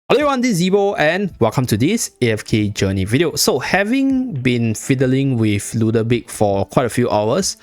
Hello everyone, this is Zeeebo and welcome to this AFK journey video. So having been fiddling with Ludovic for quite a few hours,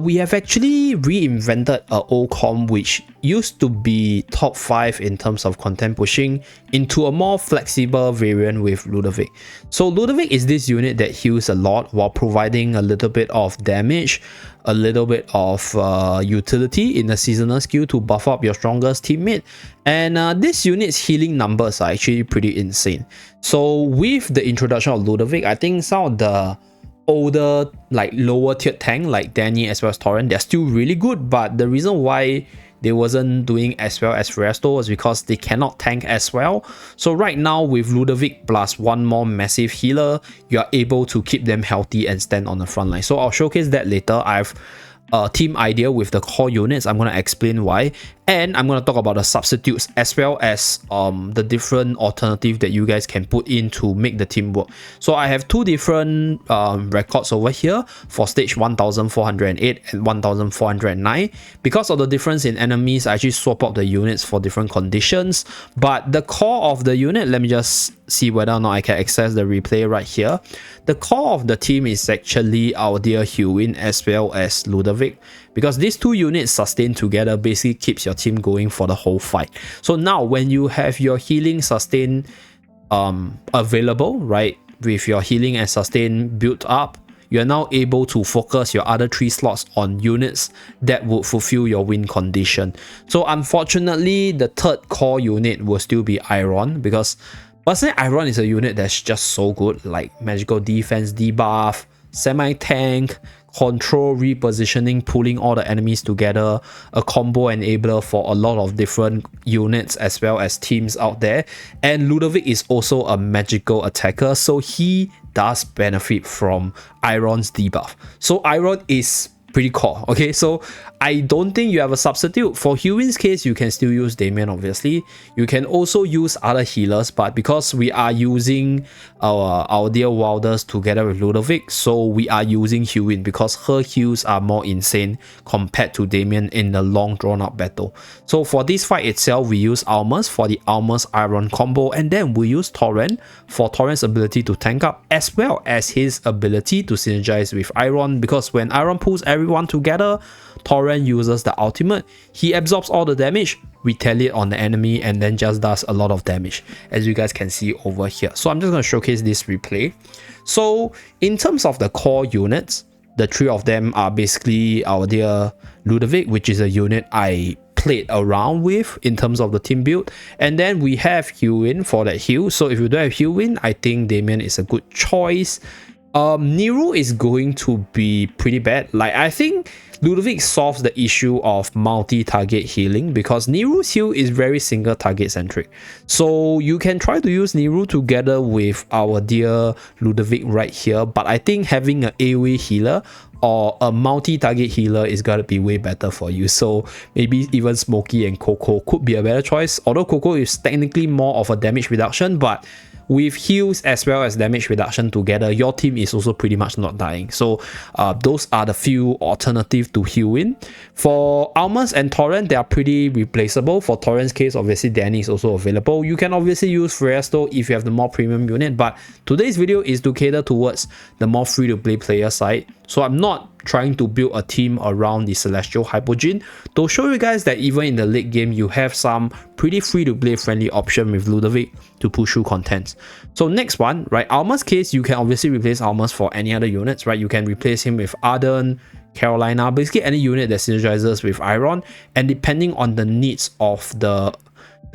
we have actually reinvented an old comp which used to be top 5 in terms of content pushing into a more flexible variant with Ludovic. So Ludovic is this unit that heals a lot while providing a little bit of damage, a little bit of utility in the seasonal skill to buff up your strongest teammate, and this unit's healing numbers are actually pretty insane. So with the introduction of Ludovic, I think some of the older, like lower tier tank like Danny as well as Torrent, they're still really good, but the reason why they wasn't doing as well as Resto was because they cannot tank as well. So right now with Ludovic plus one more massive healer, you are able to keep them healthy and stand on the front line. So I'll showcase that later. I have a team idea with the core units. I'm going to explain why, and I'm going to talk about the substitutes as well as the different alternative that you guys can put in to make the team work. So I have two different records over here for stage 1408 and 1409. Because of the difference in enemies, I actually swap out the units for different conditions, but the core of the unit, let me just see whether or not I can access the replay right here. The core of the team is actually our dear Hewin as well as Ludovic, because these two units sustained together basically keeps your team going for the whole fight. So now when you have your healing sustain available, right, with your healing and sustain built up, you're now able to focus your other 3 slots on units that would fulfill your win condition. So unfortunately, the third core unit will still be Iron, because personally, Iron is a unit that's just so good, like magical defense debuff, semi-tank, control, repositioning, pulling all the enemies together, a combo enabler for a lot of different units as well as teams out there. And Ludovic is also a magical attacker, so he does benefit from Iron's debuff. So Iron is pretty core. Okay, so I don't think you have a substitute. For Hewin's case, you can still use Damien, obviously. You can also use other healers, but because we are using our dear Wilders together with Ludovic, so we are using Hewin because her heals are more insane compared to Damien in the long drawn out battle. So for this fight itself, we use Almas for the Almas Iron combo, and then we use Torrent for Torrent's ability to tank up as well as his ability to synergize with Iron, because when Iron pulls everyone together, Torrent uses the ultimate, he absorbs all the damage, retaliate on the enemy, and then just does a lot of damage, as you guys can see over here. So I'm just going to showcase this replay. So in terms of the core units, the 3 of them are basically our dear Ludovic, which is a unit I played around with in terms of the team build, and then we have Hewin for that heal. So if you don't have Hewin, I think Damien is a good choice. Nero is going to be pretty bad. Like, I think Ludovic solves the issue of multi-target healing because Nero's heal is very single target centric. So you can try to use Nero together with our dear Ludovic right here, but I think having an AoE healer or a multi-target healer is gonna be way better for you. So maybe even Smokey and Coco could be a better choice, although Coco is technically more of a damage reduction, but with heals as well as damage reduction together, your team is also pretty much not dying. So those are the few alternatives to Hewin. For Almas and Torrent, they are pretty replaceable. For Torrent's case, obviously Danny is also available. You can obviously use Resto if you have the more premium unit, but today's video is to cater towards the more free-to-play player side. So I'm not trying to build a team around the Celestial HYPOGEAN to show you guys that even in the late game, you have some pretty free-to-play friendly option with Ludovic to push through contents. So next one, right, Almas case, you can obviously replace Almas for any other units, right? You can replace him with Arden, Carolina, basically any unit that synergizes with Iron, and depending on the needs of the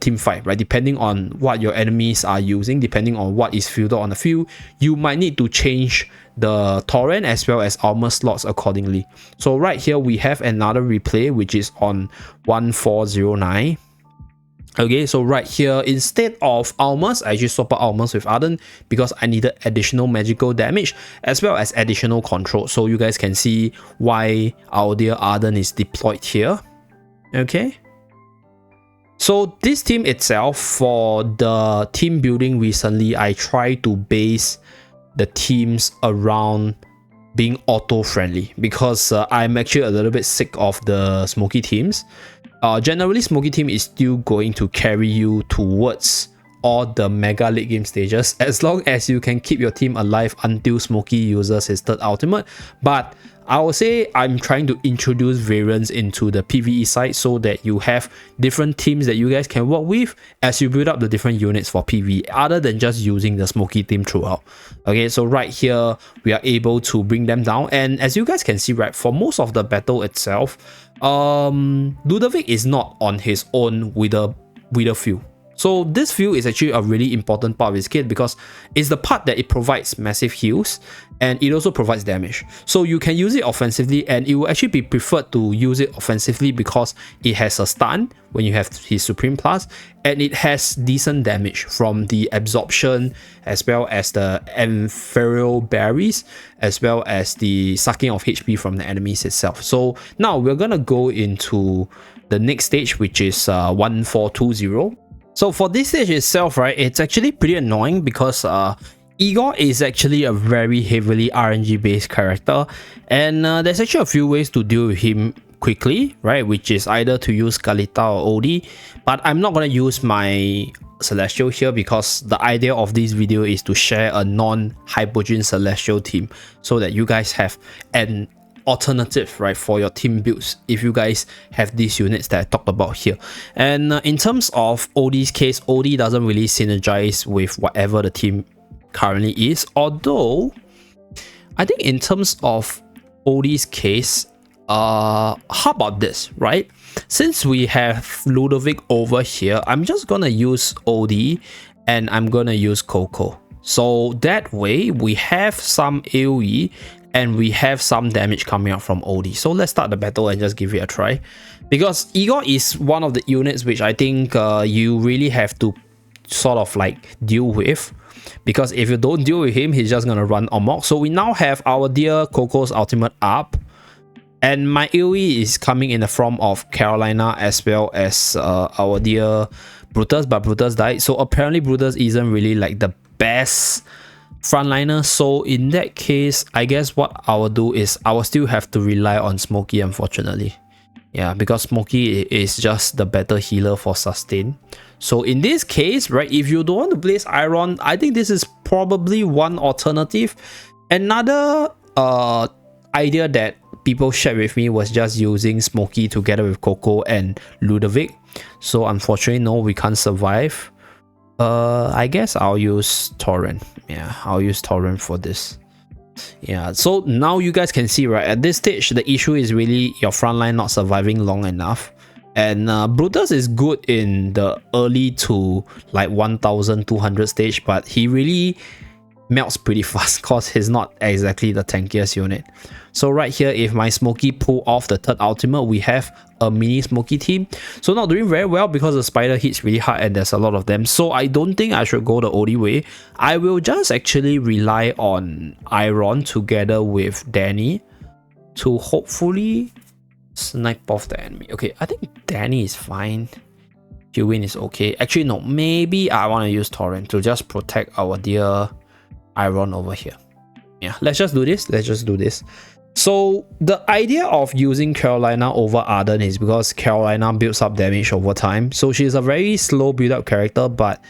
team fight, right, depending on what your enemies are using, depending on what is fielded on the field, you might need to change the Torrent as well as Almas slots accordingly. So right here we have another replay which is on 1409. Okay, so right here, instead of Almas, I just swap out Almas with Arden because I needed additional magical damage as well as additional control. So you guys can see why our dear Arden is deployed here. Okay, so this team itself, for the team building recently, I try to base the teams around being auto-friendly because I'm actually a little bit sick of the smoky teams. Generally, smoky team is still going to carry you towards all the mega late game stages, as long as you can keep your team alive until Smokey uses his third ultimate. But I would say I'm trying to introduce variants into the PvE side so that you have different teams that you guys can work with as you build up the different units for PvE, other than just using the Smokey team throughout. Okay, so right here we are able to bring them down, and as you guys can see, right, for most of the battle itself, Ludovic is not on his own with a field. So this field is actually a really important part of his kit because it's the part that it provides massive heals and it also provides damage. So you can use it offensively, and it will actually be preferred to use it offensively because it has a stun when you have his Supreme Plus, and it has decent damage from the absorption as well as the ephemeral berries as well as the sucking of HP from the enemies itself. So now we're gonna go into the next stage, which is 1420. So for this stage itself, right, it's actually pretty annoying because Igor is actually a very heavily RNG based character, and there's actually a few ways to deal with him quickly, right, which is either to use Kalita or OD, but I'm not going to use my Celestial here because the idea of this video is to share a non-Hypogean Celestial team so that you guys have an alternative, right, for your team builds if you guys have these units that I talked about here. And in terms of OD's case, OD doesn't really synergize with whatever the team currently is, although I think in terms of OD's case, how about this, right? Since we have Ludovic over here, I'm just gonna use OD and I'm gonna use Coco, so that way we have some AoE and we have some damage coming out from OD. So let's start the battle and just give it a try, because Igor is one of the units which I think you really have to sort of like deal with, because if you don't deal with him, he's just gonna run amok. So we now have our dear Coco's ultimate up, and my AoE is coming in the form of Carolina as well as our dear Brutus, but Brutus died. So apparently Brutus isn't really like the best frontliner, so in that case I guess what I will do is I will still have to rely on Smokey, unfortunately. Yeah, because Smokey is just the better healer for sustain. So in this case, right, if you don't want to place Iron, I think this is probably one alternative. Another idea that people shared with me was just using Smokey together with Coco and Ludovic. So unfortunately, no, we can't survive. I guess I'll use Torrent. Yeah, I'll use Torrent for this. Yeah, so now you guys can see, right, at this stage the issue is really your frontline not surviving long enough, and Brutus is good in the early to like 1200 stage, but he really melts pretty fast because he's not exactly the tankiest unit. So right here, if my Smokey pull off the third ultimate, we have a mini Smokey team. So not doing very well because the spider hits really hard and there's a lot of them. So I don't think I should go the OD way. I will just actually rely on Iron together with Danny to hopefully snipe off the enemy. Okay, I think Danny is fine. Hewin is okay. Actually, no, maybe I want to use Torrent to just protect our dear Iron over here. Yeah, let's just do this. Let's just do this. So the idea of using Carolina over Arden is because Carolina builds up damage over time. So she's a very slow build up character, but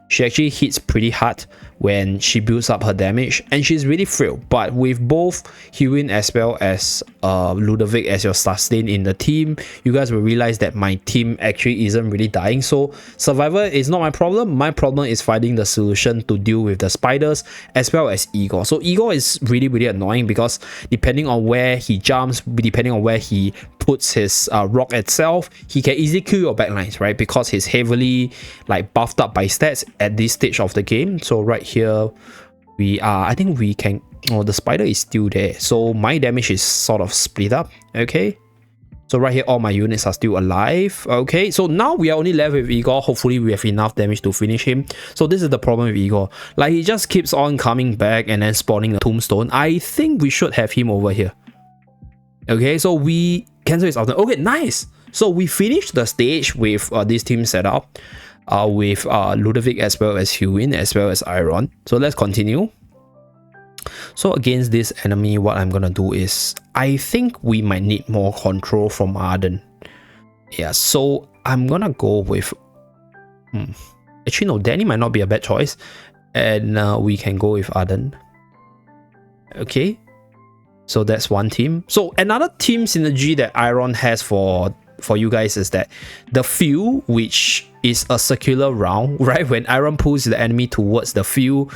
she actually hits pretty hard when she builds up her damage, and she's really frail. But with both Hewin as well as Ludovic as your sustain in the team, you guys will realize that my team actually isn't really dying. So survivor is not my problem. My problem is finding the solution to deal with the spiders as well as Igor. So Igor is really annoying because depending on where he jumps, depending on where he puts his rock itself, he can easily kill your backlines, right? Because he's heavily like buffed up by stats at this stage of the game. So right here we are, I think we can, oh, the spider is still there, so my damage is sort of split up. Okay, so right here all my units are still alive. Okay, so now we are only left with Igor. Hopefully we have enough damage to finish him. So this is the problem with Igor, like he just keeps on coming back and then spawning a tombstone. I think we should have him over here. Okay, so we cancel his ultimate. Okay, nice. So we finished the stage with this team setup with Ludovic as well as Hewin as well as Iron. So let's continue. So against this enemy, what I'm gonna do is I think we might need more control from Arden. Yeah, so I'm gonna go with Actually, no, Danny might not be a bad choice. And we can go with Arden. Okay. So that's one team. So another team synergy that Iron has for you guys is that the field, which is a circular round, right? When Iron pulls the enemy towards the field,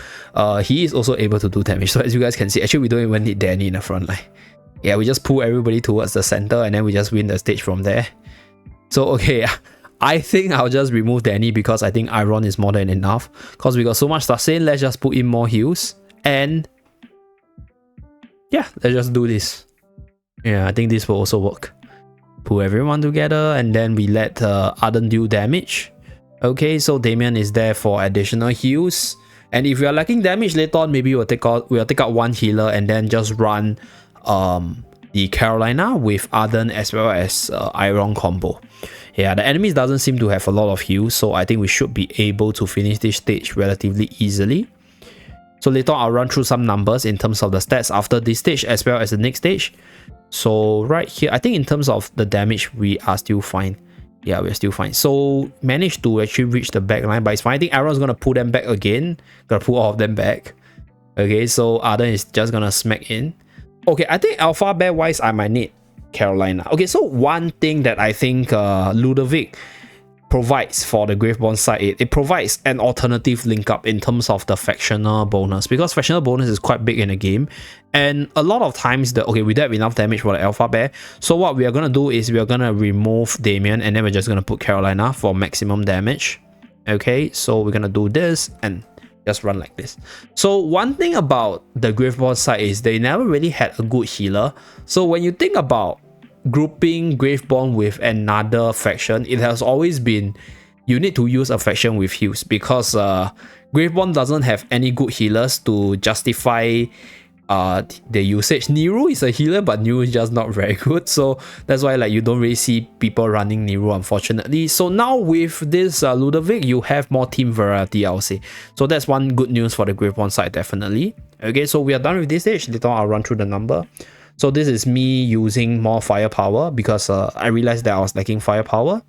he is also able to do damage. So as you guys can see, actually we don't even need Danny in the front line. Yeah, we just pull everybody towards the center and then we just win the stage from there. So okay, I think I'll just remove Danny because I think Iron is more than enough. Because we got so much sustain, let's just put in more heals. And yeah, let's just do this. Yeah, I think this will also work. Pull everyone together and then we let Arden do damage. Okay, so Damien is there for additional heals. And if we are lacking damage later on, maybe we'll take out one healer and then just run the Carolina with Arden as well as Iron combo. Yeah, the enemies doesn't seem to have a lot of heals, so I think we should be able to finish this stage relatively easily. So later on, I'll run through some numbers in terms of the stats after this stage as well as the next stage. So right here, I think in terms of the damage, we are still fine. Yeah, we're still fine. So managed to actually reach the back line, but it's fine. I think Aaron's gonna pull them back again. Gonna pull all of them back. Okay, so Arden is just gonna smack in. Okay, I think Alpha Bear wise, I might need Carolina. Okay, so one thing that I think Ludovic provides for the Graveborn side, it provides an alternative link up in terms of the factional bonus, because factional bonus is quite big in the game, and a lot of times we don't have enough damage for the Alpha Bear. So what we are gonna do is we are gonna remove Damien and then we're just gonna put Carolina for maximum damage. Okay, so we're gonna do this and just run like this. So one thing about the Graveborn side is they never really had a good healer. So when you think about grouping Graveborn with another faction, it has always been you need to use a faction with heals, because Graveborn doesn't have any good healers to justify the usage. Nero is a healer, but Nero is just not very good, so that's why like you don't really see people running Nero, unfortunately. So now with this Ludovic, you have more team variety, I'll say. So that's one good news for the Graveborn side, definitely. Okay, so we are done with this stage. Later on, I'll run through the number. So this is me using more firepower because I realized that I was lacking firepower.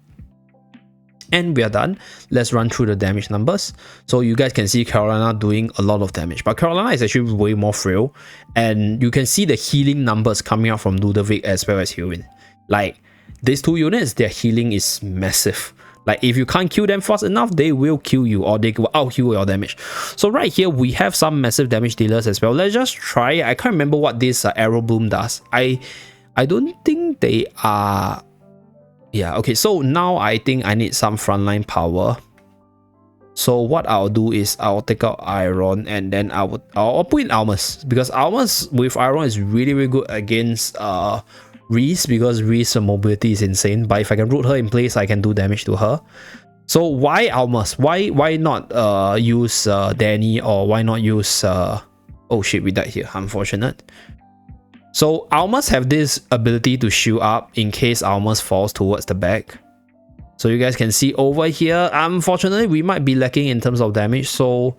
And we are done. Let's run through the damage numbers. So you guys can see Carolina doing a lot of damage, but Carolina is actually way more frail. And you can see the healing numbers coming out from Ludovic as well as Hurin. Like these two units, their healing is massive. Like if you can't kill them fast enough, they will kill you or they will out-heal your damage. So right here, we have some massive damage dealers as well. Let's just try. I can't remember what this Arrow Bloom does. I don't think they are... Yeah, okay, so now I think I need some frontline power. So what I'll do is I'll take out Iron and then I'll put in Almas, because Almas with Iron is really, really good against Reese, because Reese's mobility is insane. But if I can root her in place, I can do damage to her. So why Almas? Why not use Danny, or why not use oh shit, we died here, unfortunate. So Almas have this ability to shield up in case Almas falls towards the back. So you guys can see over here, unfortunately we might be lacking in terms of damage, so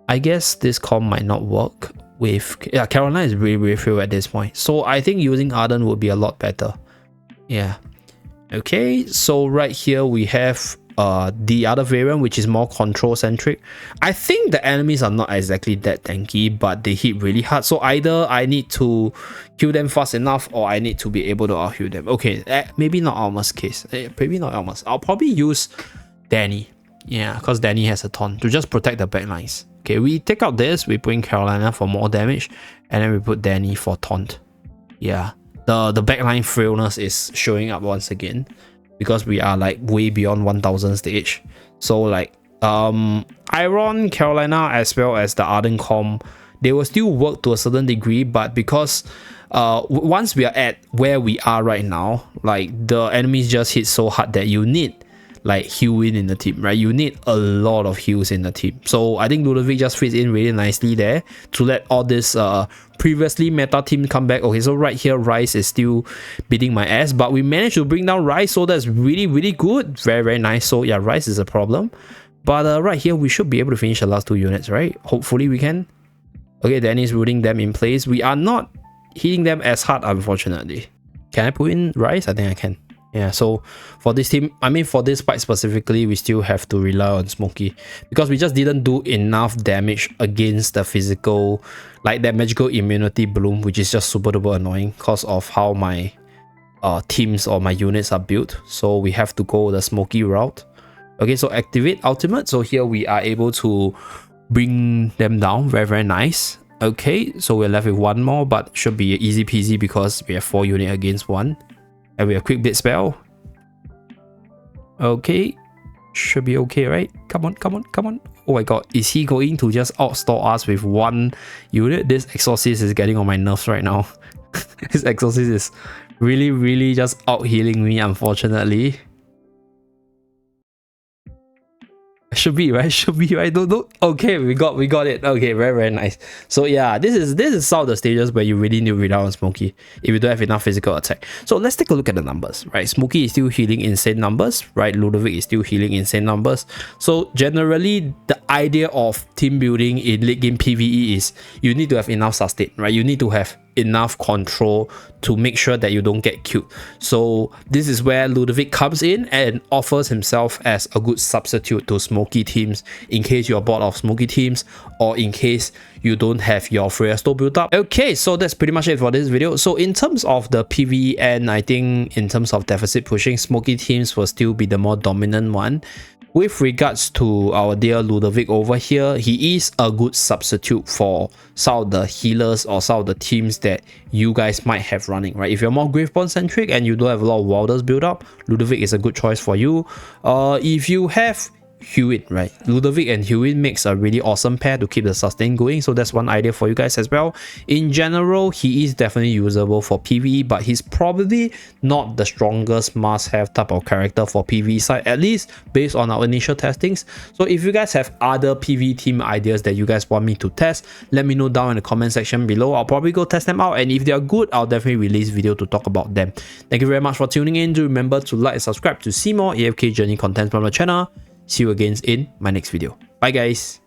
I guess this comp might not work with... Yeah, Carolina is really, really frail at this point. So I think using Arden would be a lot better. Yeah. Okay, so right here we have the other variant, which is more control centric. I think the enemies are not exactly that tanky, but they hit really hard. So either I need to kill them fast enough, or I need to be able to out-heal them. Okay, maybe not Alma's case. Maybe not Alma's. I'll probably use Danny. Yeah, because Danny has a taunt to just protect the backlines. Okay, we take out this, we put in Carolina for more damage, and then we put Danny for taunt. Yeah, the backline frailness is showing up once again, because we are like way beyond 1000 stage. So like Iron, Carolina, as well as the Arden comp, they will still work to a certain degree, but because once we are at where we are right now, like the enemies just hit so hard that you need like healing in the team, right? You need a lot of heals in the team. So I think Ludovic just fits in really nicely there to let all this previously meta team come back. Okay, so right here, Rice is still beating my ass, but we managed to bring down Rice, so that's really, really good. Very, very nice. So yeah, Rice is a problem, but right here we should be able to finish the last two units, right? Hopefully we can. Okay, Danny's rooting them in place. We are not hitting them as hard, unfortunately. Can I put in Rice? I think I can. Yeah, so for this team, I mean for this fight specifically, we still have to rely on Smokey because we just didn't do enough damage against the physical, like that magical immunity bloom, which is just super duper annoying because of how my teams or my units are built. So we have to go the Smokey route. Okay, so activate ultimate. So here we are able to bring them down. Very nice. Okay, so we're left with one more, but should be easy peasy because we have 4 units against 1. And we have quick bit spell. Okay. Should be okay, right? Come on. Oh my god. Is he going to just outstall us with 1 unit? This Exorcist is getting on my nerves right now. This Exorcist is really just out healing me, unfortunately. Should be right. Don't. Okay, we got it. Okay, very nice. So yeah, this is some of the stages where you really need to rely on Smokey if you don't have enough physical attack. So let's take a look at the numbers, right? Smokey is still healing insane numbers, right? Ludovic is still healing insane numbers. So generally, the idea of team building in late game PVE is you need to have enough sustain, right? You need to have enough control to make sure that you don't get killed. So this is where Ludovic comes in and offers himself as a good substitute to Smokey teams in case you're bored of Smokey teams or in case you don't have your Freya store built up. Okay, so that's pretty much it for this video. So in terms of the PvE and I think in terms of deficit pushing, Smokey teams will still be the more dominant one. With regards to our dear Ludovic over here, he is a good substitute for some of the healers or some of the teams that you guys might have running, right? If you're more Graveborn centric and you don't have a lot of wilders build up, Ludovic is a good choice for you. If you have Hewin, right? Ludovic and Hewin makes a really awesome pair to keep the sustain going, so that's one idea for you guys as well. In general, he is definitely usable for PvE, but he's probably not the strongest must-have type of character for PvE side, at least based on our initial testings. So if you guys have other PvE team ideas that you guys want me to test, let me know down in the comment section below. I'll probably go test them out, and if they are good, I'll definitely release video to talk about them. Thank you very much for tuning in. Do remember to like and subscribe to see more AFK journey content from the channel. See you again in my next video. Bye guys.